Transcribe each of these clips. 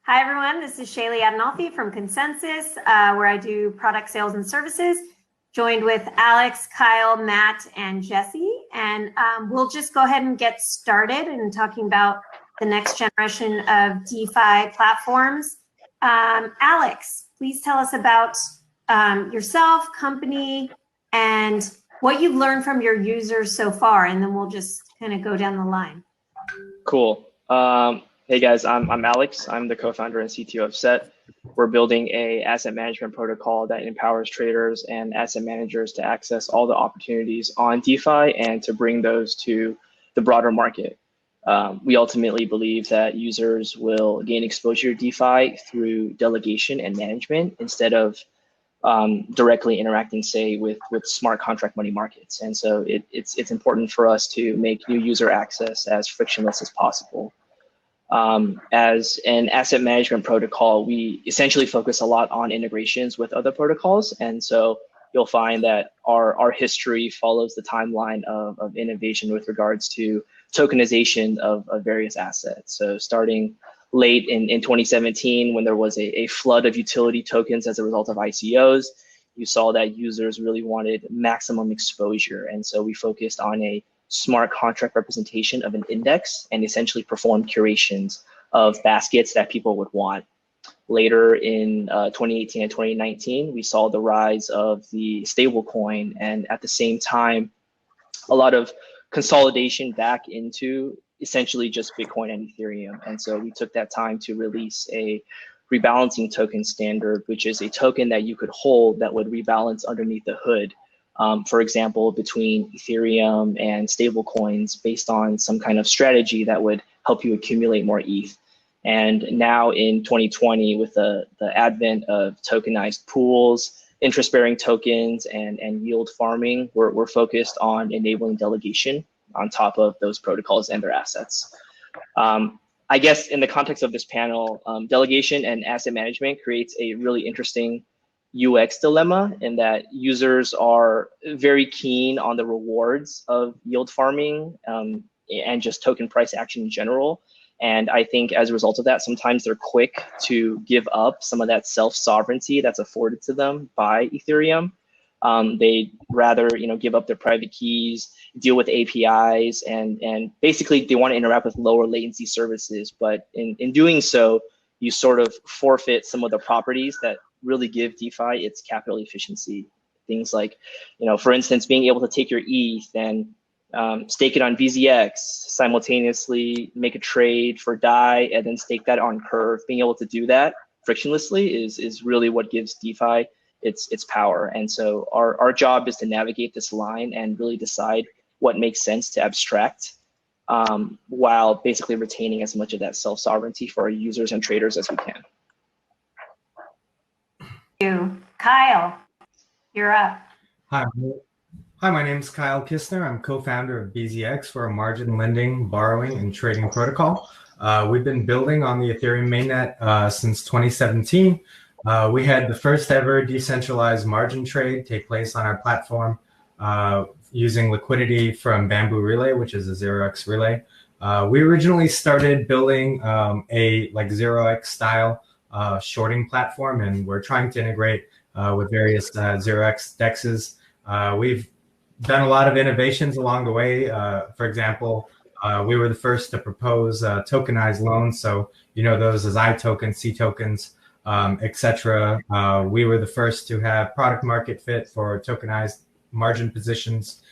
Hi, everyone. This is Shailee Adinolfi from ConsenSys, where I do product sales and services, joined with Alex, Kyle, Matt, and Jesse. And we'll just go ahead and get started in talking about the next generation of DeFi platforms. Alex, please tell us about yourself, company, and what you've learned from your users so far, and then we'll just kind of go down the line. Cool. Hey guys, I'm Alex. I'm the co-founder and CTO of Set. We're building a asset management protocol that empowers traders and asset managers to access all the opportunities on DeFi and to bring those to the broader market. We ultimately believe that users will gain exposure to DeFi through delegation and management instead of directly interacting, say, with smart contract money markets. And so it's important for us to make new user access as frictionless as possible. As an asset management protocol, we essentially focus a lot on integrations with other protocols. And so you'll find that our history follows the timeline of innovation with regards to tokenization of various assets. So starting late in 2017, when there was a flood of utility tokens as a result of ICOs, you saw that users really wanted maximum exposure. And so we focused on a smart contract representation of an index and essentially performed curations of baskets that people would want. Later in 2018 and 2019, we saw the rise of the stablecoin, and at the same time, a lot of consolidation back into essentially just Bitcoin and Ethereum. And so we took that time to release a rebalancing token standard, which is a token that you could hold that would rebalance underneath the hood. For example, between Ethereum and stablecoins based on some kind of strategy that would help you accumulate more ETH. And now in 2020, with the advent of tokenized pools, interest-bearing tokens, and yield farming, we're focused on enabling delegation on top of those protocols and their assets. I guess in the context of this panel, delegation and asset management creates a really interesting UX dilemma in that users are very keen on the rewards of yield farming and just token price action in general. And I think as a result of that, sometimes they're quick to give up some of that self-sovereignty that's afforded to them by Ethereum. They'd rather give up their private keys, deal with APIs, and basically they want to interact with lower latency services. But in doing so, you sort of forfeit some of the properties that really give DeFi its capital efficiency. Things like, for instance, being able to take your ETH and stake it on BZX, simultaneously make a trade for DAI, and then stake that on Curve. Being able to do that frictionlessly is really what gives DeFi its power. And so our job is to navigate this line and really decide what makes sense to abstract while basically retaining as much of that self-sovereignty for our users and traders as we can. Kyle, you're up. Hi, my name is Kyle Kistner. I'm co-founder of BZX. We're a margin lending, borrowing, and trading protocol. We've been building on the Ethereum mainnet since 2017. We had the first ever decentralized margin trade take place on our platform using liquidity from Bamboo Relay, which is a 0x relay. We originally started building a 0x style shorting platform, and we're trying to integrate with various 0x dexes. We've done a lot of innovations along the way. For example, we were the first to propose tokenized loans. So, those as I tokens, C tokens, etc. We were the first to have product market fit for tokenized margin positions.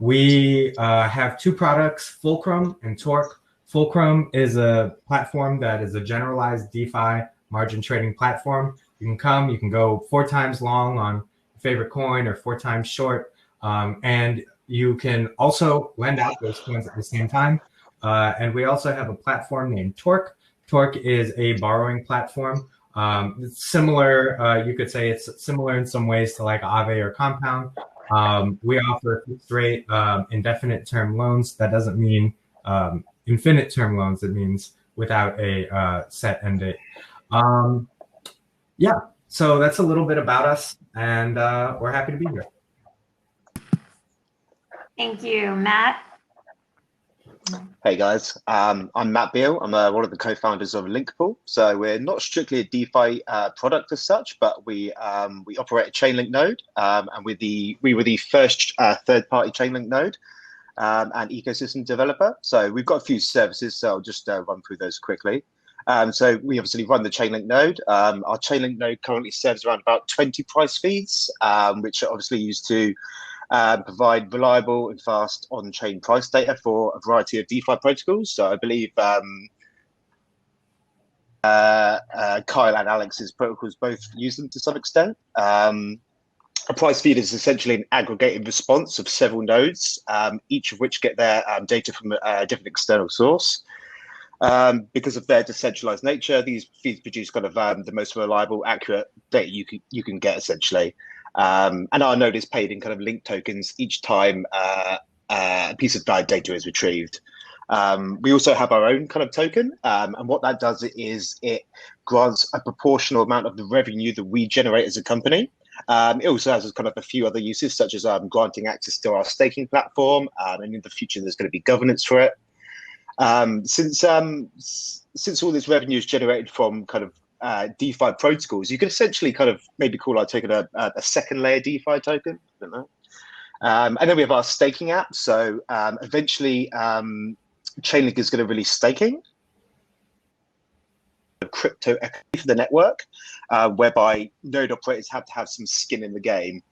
We have two products, Fulcrum and Torque. Fulcrum is a platform that is a generalized DeFi margin trading platform. You can go 4 times long on your favorite coin or 4 times short. And you can also lend out those coins at the same time. And we also have a platform named Torque. Torque is a borrowing platform. It's similar, you could say it's similar in some ways to like Aave or Compound. We offer fixed rate, indefinite term loans. That doesn't mean infinite term loans. It means without a set end date. Yeah, so that's a little bit about us, and we're happy to be here. Thank you, Matt. Hey guys, I'm Matt Beale. I'm one of the co-founders of LinkPool. So we're not strictly a DeFi product as such, but we operate a Chainlink node, and we were the first third-party Chainlink node and ecosystem developer. So we've got a few services, so I'll just run through those quickly. So we obviously run the Chainlink node. Our Chainlink node currently serves around about 20 price feeds, which are obviously used to provide reliable and fast on-chain price data for a variety of DeFi protocols. So I believe Kyle and Alex's protocols both use them to some extent. A price feed is essentially an aggregated response of several nodes, each of which get their data from a different external source. Because of their decentralized nature, these feeds produce kind of the most reliable, accurate data you can get, essentially. And our node is paid in kind of link tokens each time a piece of data is retrieved. We also have our own kind of token, and what that does is it grants a proportional amount of the revenue that we generate as a company. It also has kind of a few other uses, such as granting access to our staking platform, and in the future there's going to be governance for it. Since all this revenue is generated from kind of DeFi protocols, you can essentially kind of maybe call our token a second layer DeFi token. I don't know. And then we have our staking app. So eventually, Chainlink is going to release staking, crypto equity for the network, whereby node operators have to have some skin in the game.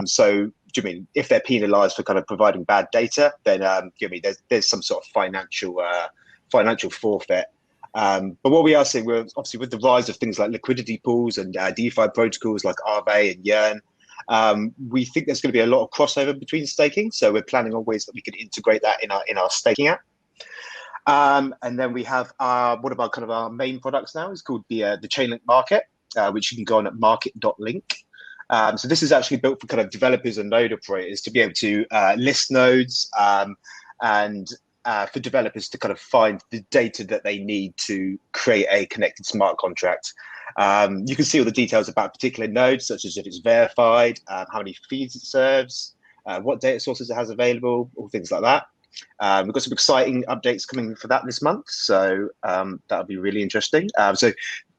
So, do you mean if they're penalized for kind of providing bad data, then there's some sort of financial forfeit. But what we are seeing, we're obviously with the rise of things like liquidity pools and DeFi protocols like Aave and Yearn, we think there's going to be a lot of crossover between staking. So we're planning on ways that we can integrate that in our staking app. And then we have one of our main products now is called the Chainlink Market, which you can go on at market.link. So this is actually built for kind of developers and node operators to be able to list nodes and for developers to kind of find the data that they need to create a connected smart contract. You can see all the details about particular nodes, such as if it's verified, how many feeds it serves, what data sources it has available, all things like that. We've got some exciting updates coming for that this month, so that'll be really interesting. So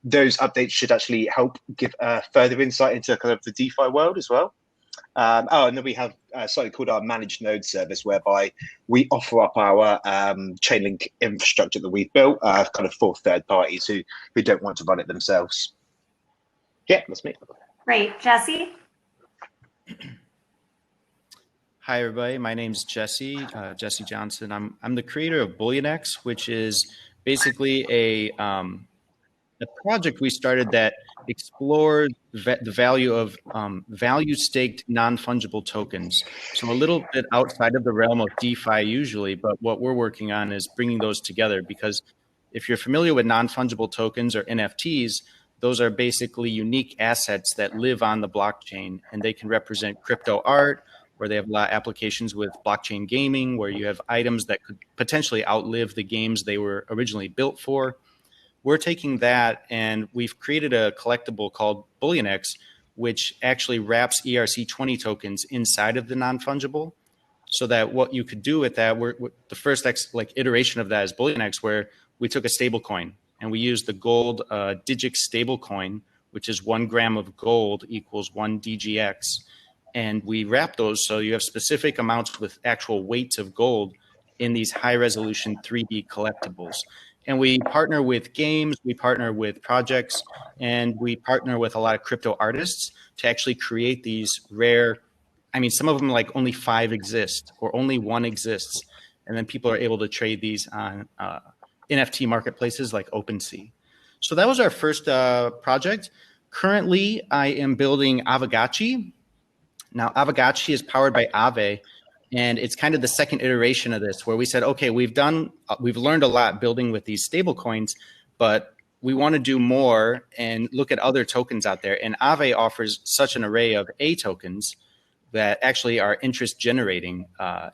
those updates should actually help give further insight into kind of the DeFi world as well. And then we have something called our managed node service, whereby we offer up our Chainlink infrastructure that we've built kind of for third parties who don't want to run it themselves. Yeah, that's me. Great. Jesse? Hi, everybody. My name's Jesse Johnson. I'm the creator of Bullionix, which is basically a project we started that explores the value of value-staked non-fungible tokens. So a little bit outside of the realm of DeFi usually, but what we're working on is bringing those together, because if you're familiar with non-fungible tokens or NFTs, those are basically unique assets that live on the blockchain, and they can represent crypto art, where they have a lot of applications with blockchain gaming, where you have items that could potentially outlive the games they were originally built for. We're taking that and we've created a collectible called Bullionix, which actually wraps ERC20 tokens inside of the non-fungible, so that what you could do with that, the first iteration of that is Bullionix, where we took a stable coin and we used the gold Digix stable coin, which is 1 gram of gold equals 1 DGX. And we wrap those so you have specific amounts with actual weights of gold in these high resolution 3D collectibles. And we partner with games, we partner with projects, and we partner with a lot of crypto artists to actually create these rare, some of them like only 5 exist or only 1 exists. And then people are able to trade these on NFT marketplaces like OpenSea. So that was our first project. Currently, I am building Aavegotchi. Now, Aavegotchi is powered by Aave, and it's kind of the second iteration of this, where we said, okay, we've learned a lot building with these stable coins, but we want to do more and look at other tokens out there. And Aave offers such an array of A tokens that actually are interest generating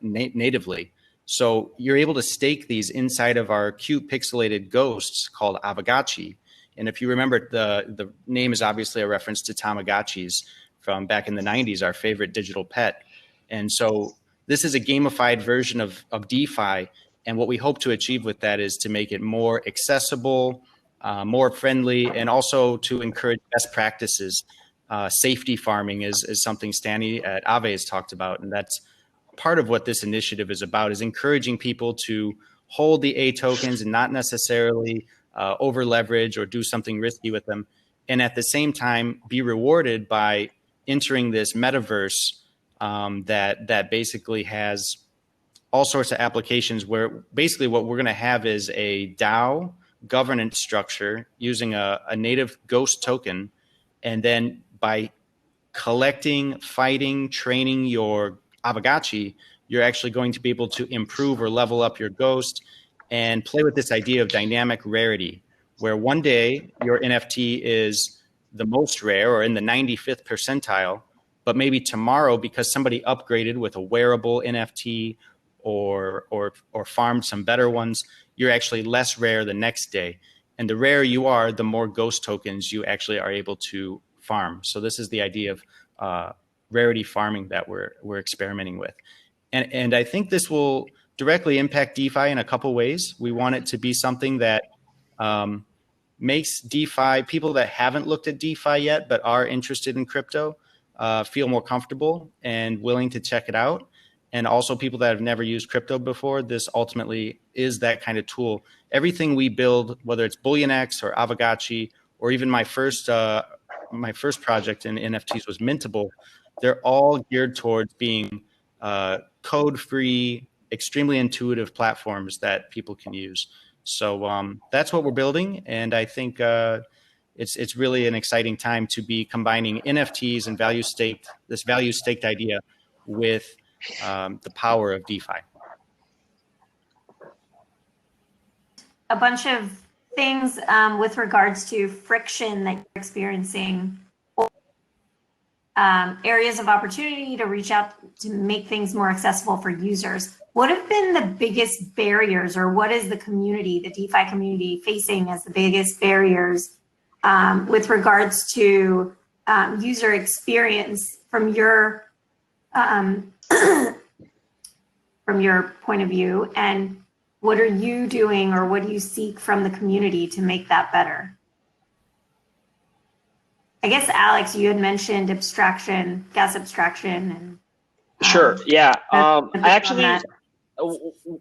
natively. So you're able to stake these inside of our cute pixelated ghosts called Aavegotchi. And if you remember, the name is obviously a reference to Tamagotchis from back in the 90s, our favorite digital pet. And so this is a gamified version of DeFi, And what we hope to achieve with that is to make it more accessible, more friendly, and also to encourage best practices. Safety farming is something Stanley at Aave has talked about, and that's part of what this initiative is about, is encouraging people to hold the A tokens and not necessarily over leverage or do something risky with them, and at the same time be rewarded by entering this metaverse that basically has all sorts of applications, where basically what we're going to have is a DAO governance structure using a native ghost token. And then by collecting, fighting, training your Aavegotchi, you're actually going to be able to improve or level up your ghost and play with this idea of dynamic rarity, where one day your NFT is the most rare or in the 95th percentile, but maybe tomorrow, because somebody upgraded with a wearable NFT or farmed some better ones, you're actually less rare the next day. And the rarer you are, the more ghost tokens you actually are able to farm. So this is the idea of rarity farming that we're experimenting with. And I think this will directly impact DeFi in a couple ways. We want it to be something that makes DeFi, people that haven't looked at DeFi yet but are interested in crypto, feel more comfortable and willing to check it out. And also people that have never used crypto before, this ultimately is that kind of tool. Everything we build, whether it's Bullionix or Aavegotchi, or even my first project in NFTs was Mintable, they're all geared towards being code-free, extremely intuitive platforms that people can use. So that's what we're building, and I think it's really an exciting time to be combining NFTs and this value staked idea with the power of DeFi. A bunch of things with regards to friction that you're experiencing, areas of opportunity to reach out to make things more accessible for users. What have been the biggest barriers, or what is the community, the DeFi community, facing as the biggest barriers with regards to user experience from your point of view? And what are you doing, or what do you seek from the community to make that better? I guess, Alex, you had mentioned abstraction, gas abstraction. And sure, yeah. I actually,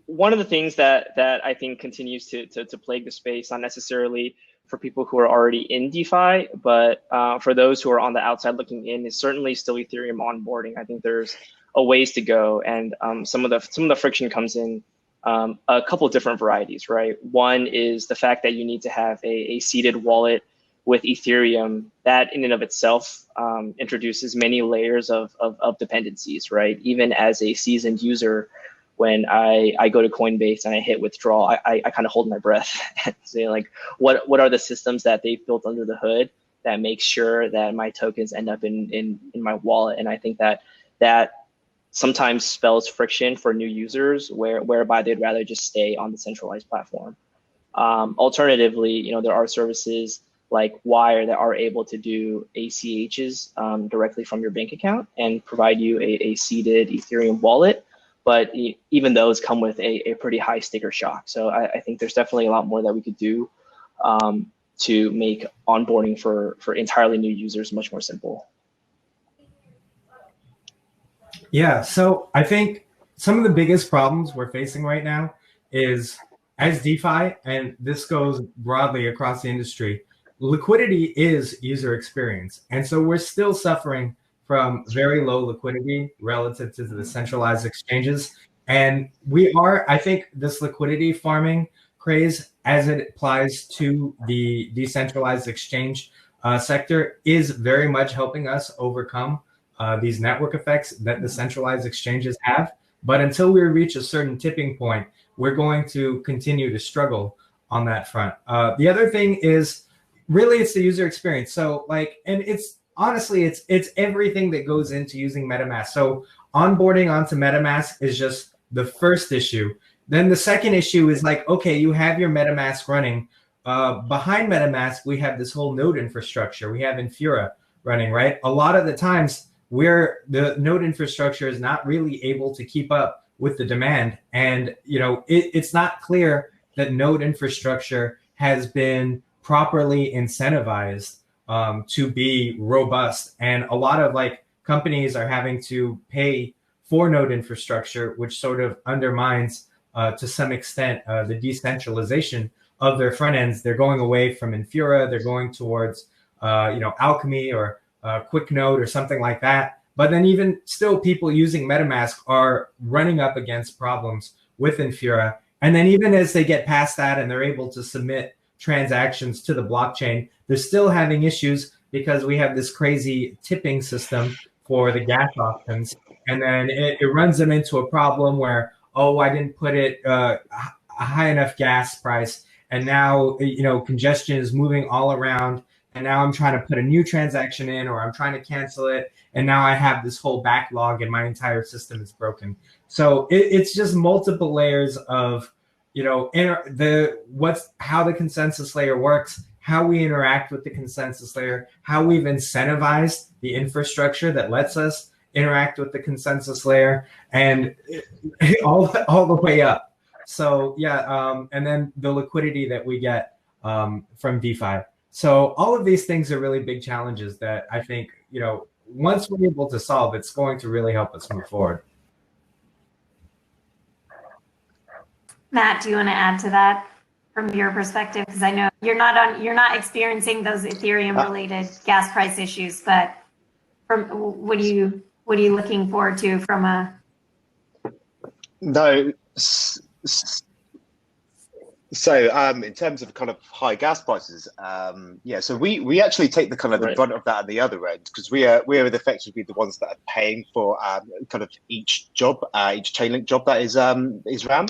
one of the things that I think continues to plague the space, not necessarily for people who are already in DeFi, but for those who are on the outside looking in, is certainly still Ethereum onboarding. I think there's a ways to go, and some of the friction comes in a couple of different varieties, right? One is the fact that you need to have a seeded wallet with Ethereum. That in and of itself introduces many layers of dependencies, right? Even as a seasoned user, when I go to Coinbase and I hit withdraw, I kind of hold my breath and say, like, what are the systems that they've built under the hood that make sure that my tokens end up in my wallet? And I think that sometimes spells friction for new users, whereby they'd rather just stay on the centralized platform. Alternatively, there are services like Wire that are able to do ACHs directly from your bank account and provide you a seeded Ethereum wallet. But even those come with a pretty high sticker shock. So I think there's definitely a lot more that we could do to make onboarding for entirely new users much more simple. Yeah, so I think some of the biggest problems we're facing right now is, as DeFi, and this goes broadly across the industry, liquidity is user experience. And so we're still suffering from very low liquidity relative to the centralized exchanges. And I think this liquidity farming craze, as it applies to the decentralized exchange sector, is very much helping us overcome these network effects that the centralized exchanges have. But until we reach a certain tipping point, we're going to continue to struggle on that front. The other thing is, really, it's the user experience. So and it's honestly, it's everything that goes into using MetaMask. So onboarding onto MetaMask is just the first issue. Then the second issue is okay, you have your MetaMask running. Behind MetaMask, we have this whole node infrastructure. We have Infura running, right? A lot of the times where the node infrastructure is not really able to keep up with the demand. And, it's not clear that node infrastructure has been properly incentivized to be robust. And a lot of companies are having to pay for node infrastructure, which sort of undermines to some extent the decentralization of their front ends. They're going away from Infura, they're going towards Alchemy or QuickNode or something like that. But then even still, people using MetaMask are running up against problems with Infura. And then even as they get past that and they're able to submit transactions to the blockchain, they're still having issues because we have this crazy tipping system for the gas options. And then it runs them into a problem where, oh, I didn't put it a high enough gas price. And now, congestion is moving all around. And now I'm trying to put a new transaction in, or I'm trying to cancel it. And now I have this whole backlog and my entire system is broken. So it's just multiple layers of, how the consensus layer works, how we interact with the consensus layer, how we've incentivized the infrastructure that lets us interact with the consensus layer, and all the way up. So and then the liquidity that we get from DeFi. So all of these things are really big challenges that I think, once we're able to solve, it's going to really help us move forward. Matt, do you want to add to that from your perspective? Because I know you're not experiencing those Ethereum-related gas price issues, but what are you looking forward to from a? No. So in terms of kind of high gas prices, so we actually take the kind of the brunt of that at the other end, because we're effectively the ones that are paying for kind of each Chainlink job that is ran.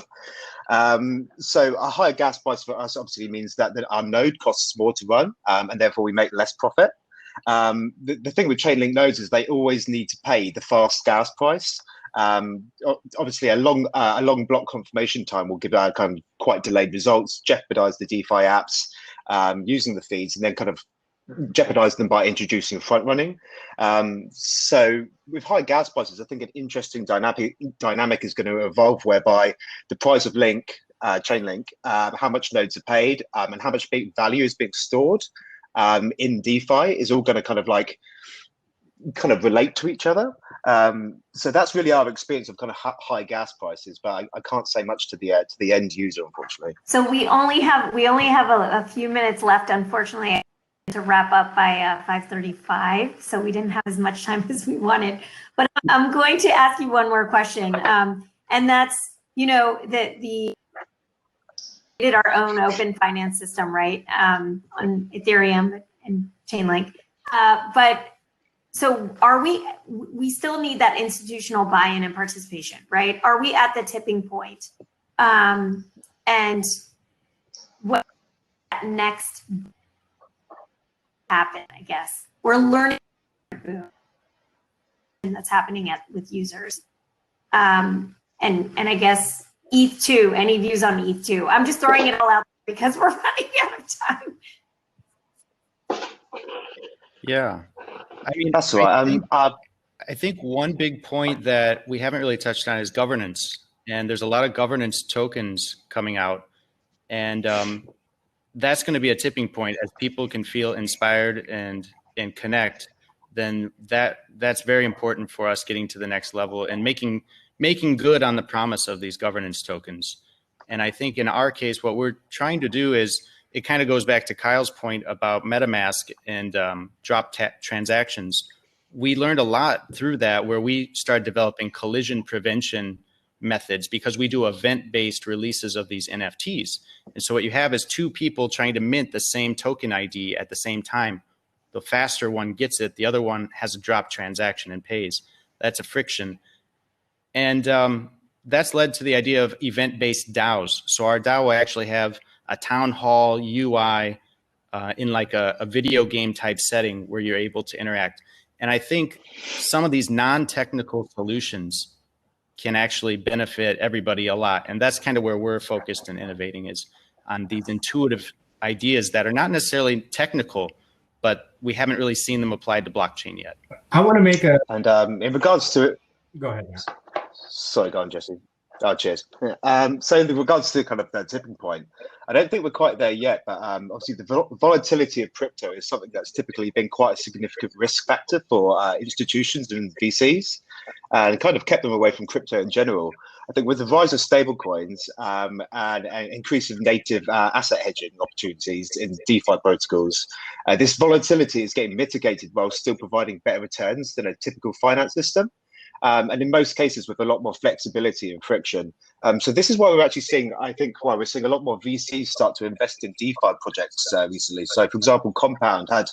So a higher gas price for us obviously means that our node costs more to run, and therefore we make less profit. The thing with Chainlink nodes is they always need to pay the fast gas price. Obviously, a long block confirmation time will give out kind of quite delayed results, jeopardize the DeFi apps using the feeds, and then kind of jeopardize them by introducing front running. So with high gas prices, I think an interesting dynamic is going to evolve, whereby the price of Chainlink, how much nodes are paid, and how much value is being stored in DeFi is all going to kind of relate to each other. So that's really our experience of kind of high gas prices, but I can't say much to the end user, unfortunately. So we only have a few minutes left, unfortunately, to wrap up by 5:35. So we didn't have as much time as we wanted. But I'm going to ask you one more question, and that's we did our own open finance system, right, on Ethereum and Chainlink, but. So we still need that institutional buy-in and participation, right? Are we at the tipping point? And what next happen, I guess? We're learning that's happening with users. And I guess ETH2, any views on ETH2? I'm just throwing it all out because we're running out of time. Yeah. I mean, that's right. I think one big point that we haven't really touched on is governance. And there's a lot of governance tokens coming out. And that's going to be a tipping point as people can feel inspired and connect. Then that's very important for us getting to the next level and making good on the promise of these governance tokens. And I think in our case, what we're trying to do is, it kind of goes back to Kyle's point about MetaMask and drop transactions. We learned a lot through that, where we started developing collision prevention methods because we do event-based releases of these NFTs. And so what you have is two people trying to mint the same token ID at the same time. The faster one gets it, the other one has a drop transaction and pays. That's a friction. And that's led to the idea of event-based DAOs. So our DAO will actually have a town hall UI in like a video game type setting where you're able to interact. And I think some of these non-technical solutions can actually benefit everybody a lot. And that's kind of where we're focused and innovating, is on these intuitive ideas that are not necessarily technical, but we haven't really seen them applied to blockchain yet. I want to make a... And in regards to it... Go ahead. Sorry, go on, Jesse. Oh, cheers. So in regards to kind of the tipping point, I don't think we're quite there yet, but obviously the volatility of crypto is something that's typically been quite a significant risk factor for institutions and VCs, and kind of kept them away from crypto in general. I think with the rise of stablecoins and increase of native asset hedging opportunities in DeFi protocols, this volatility is getting mitigated while still providing better returns than a typical finance system. And in most cases with a lot more flexibility and friction. So this is why we're actually seeing, I think, why we're seeing a lot more VCs start to invest in DeFi projects recently. So for example, Compound had,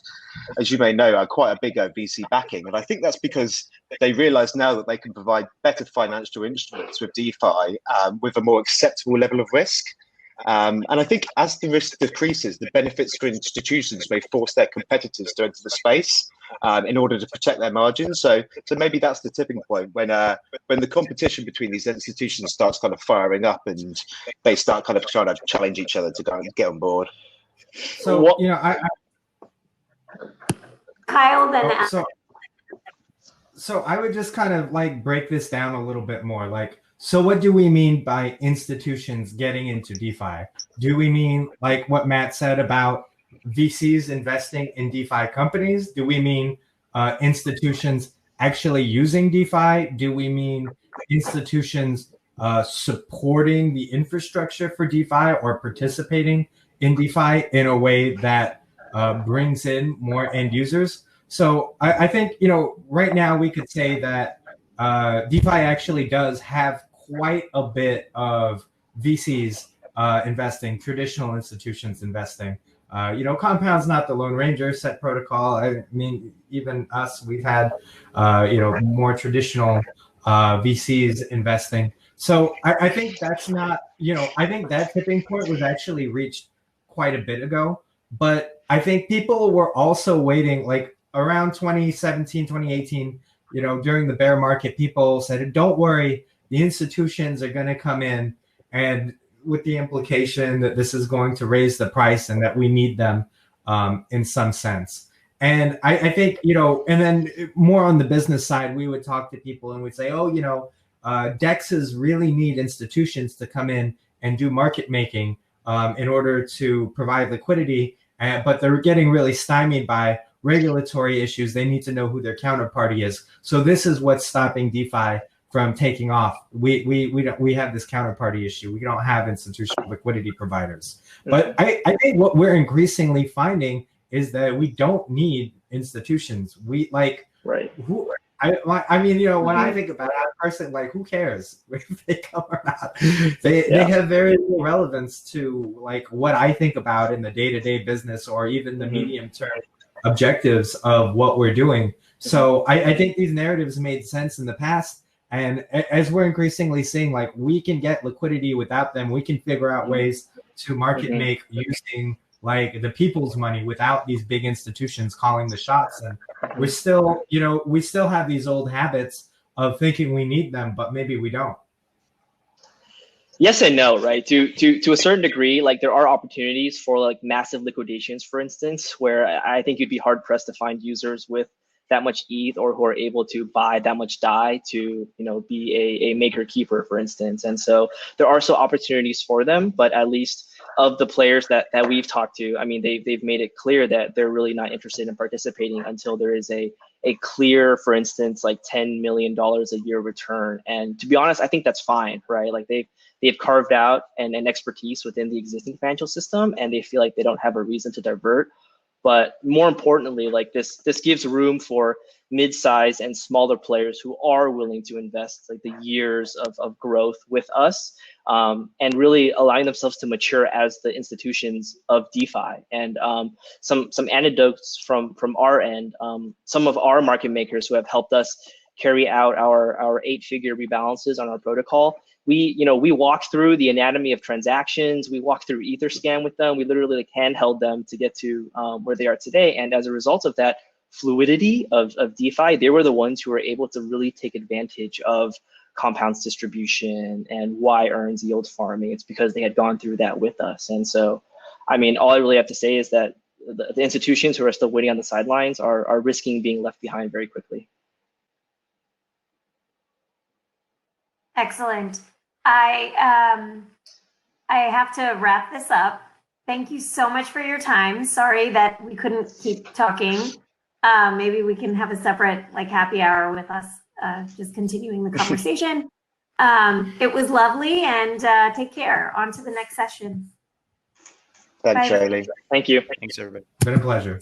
as you may know, quite a big VC backing. And I think that's because they realize now that they can provide better financial instruments with DeFi with a more acceptable level of risk. And I think as the risk decreases, the benefits for institutions may force their competitors to enter the space in order to protect their margins. So maybe that's the tipping point when the competition between these institutions starts kind of firing up and they start kind of trying to challenge each other to go and get on board. So Kyle, then so I would just kind of like break this down a little bit more. Like, so what do we mean by institutions getting into DeFi? Do we mean like what Matt said about VCs investing in DeFi companies? Do we mean institutions actually using DeFi? Do we mean institutions supporting the infrastructure for DeFi or participating in DeFi in a way that brings in more end users? So I think, right now we could say that DeFi actually does have quite a bit of VCs investing, traditional institutions investing. Compound's not the Lone Ranger set protocol. I mean, even us, we've had, more traditional VCs investing. So I think that's not, I think that tipping point was actually reached quite a bit ago. But I think people were also waiting, like around 2017, 2018, during the bear market, people said, don't worry, the institutions are going to come in, and with the implication that this is going to raise the price and that we need them in some sense. And I think, and then more on the business side, we would talk to people and we'd say, DEXs really need institutions to come in and do market making in order to provide liquidity, but they're getting really stymied by regulatory issues. They need to know who their counterparty is. So this is what's stopping DeFi from taking off. We have this counterparty issue. We don't have institutional liquidity providers. But I think what we're increasingly finding is that we don't need institutions. We like I mean, when I think about it, I'm personally like, who cares if they come or not? They have very little relevance to like what I think about in the day-to-day business or even the medium-term objectives of what we're doing. So I think these narratives made sense in the past. And as we're increasingly seeing, like, we can get liquidity without them. We can figure out ways to market make using like the people's money without these big institutions calling the shots. And we're still, we still have these old habits of thinking we need them, but maybe we don't. Yes and no, right? To a certain degree, like there are opportunities for like massive liquidations, for instance, where I think you'd be hard pressed to find users with that much ETH or who are able to buy that much DAI to, be a maker keeper, for instance. And so there are still opportunities for them, but at least of the players that we've talked to, I mean, they've made it clear that they're really not interested in participating until there is a clear, for instance, like $10 million a year return. And to be honest, I think that's fine, right? Like they've carved out an expertise within the existing financial system, and they feel like they don't have a reason to divert. But more importantly, like this gives room for mid-size and smaller players who are willing to invest like the years of growth with us, and really allowing themselves to mature as the institutions of DeFi. And some anecdotes from our end, some of our market makers who have helped us carry out our 8-figure rebalances on our protocol. We walked through the anatomy of transactions. We walked through Etherscan with them. We literally like handheld them to get to where they are today. And as a result of that fluidity of DeFi, they were the ones who were able to really take advantage of Compound's distribution and why earns yield farming. It's because they had gone through that with us. And so, I mean, all I really have to say is that the institutions who are still waiting on the sidelines are risking being left behind very quickly. Excellent. I have to wrap this up. Thank you so much for your time. Sorry that we couldn't keep talking. Maybe we can have a separate like happy hour with us, just continuing the conversation. It was lovely, and take care. On to the next session. Thanks, Bye. Shailee. Thank you. Thanks, everybody. It's been a pleasure.